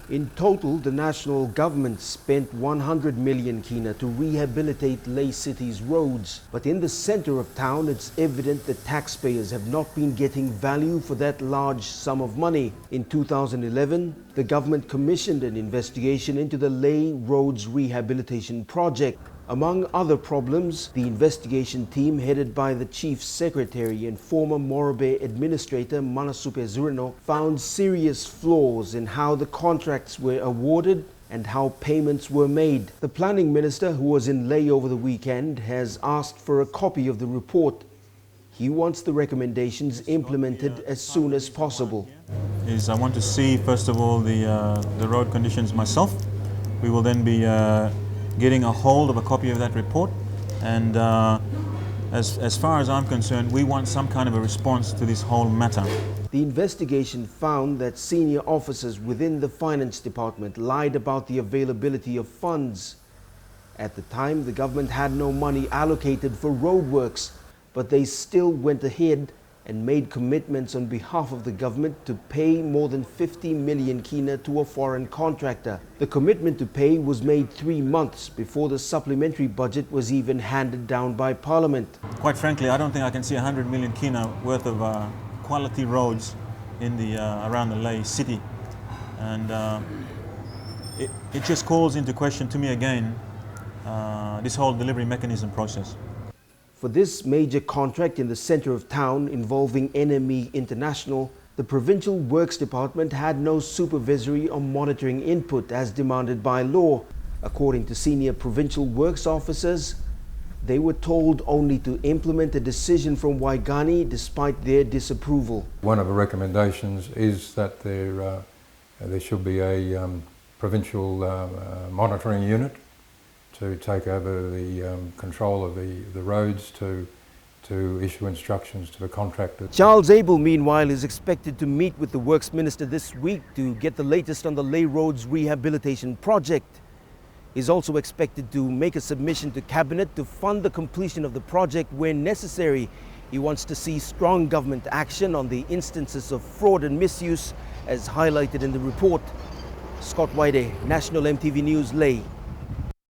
In total, the national government spent 100 million kina to rehabilitate Lae City's roads. But in the center of town, it's evident that taxpayers have not been getting value for that large sum of money. In 2011, the government commissioned an investigation into the Lae Roads Rehabilitation Project. Among other problems, the investigation team headed by the Chief Secretary and former Morobe Administrator Manasupe Zurino found serious flaws in how the contracts were awarded and how payments were made. The Planning Minister, who was in Lae over the weekend, has asked for a copy of the report. He wants the recommendations implemented as soon as possible. I want to see, first of all, the road conditions myself. We will then be getting a hold of a copy of that report, and as far as I'm concerned, we want some kind of a response to this whole matter. The investigation found that senior officers within the Finance Department lied about the availability of funds. At the time, the government had no money allocated for roadworks, but they still went ahead and made commitments on behalf of the government to pay more than 50 million kina to a foreign contractor. The commitment to pay was made 3 months before the supplementary budget was even handed down by Parliament. Quite frankly, I don't think I can see 100 million kina worth of quality roads in around the Lae city. And it just calls into question to me again this whole delivery mechanism process. For this major contract in the center of town involving NME International, the Provincial Works Department had no supervisory or monitoring input as demanded by law. According to senior provincial works officers, they were told only to implement a decision from Waigani despite their disapproval. One of the recommendations is that there should be a provincial monitoring unit to take over the control of the roads, to issue instructions to the contractor. Charles Abel, meanwhile, is expected to meet with the Works Minister this week to get the latest on the Lae Roads Rehabilitation Project. He's also expected to make a submission to Cabinet to fund the completion of the project where necessary. He wants to see strong government action on the instances of fraud and misuse as highlighted in the report. Scott Waide, National EMTV News, Lae.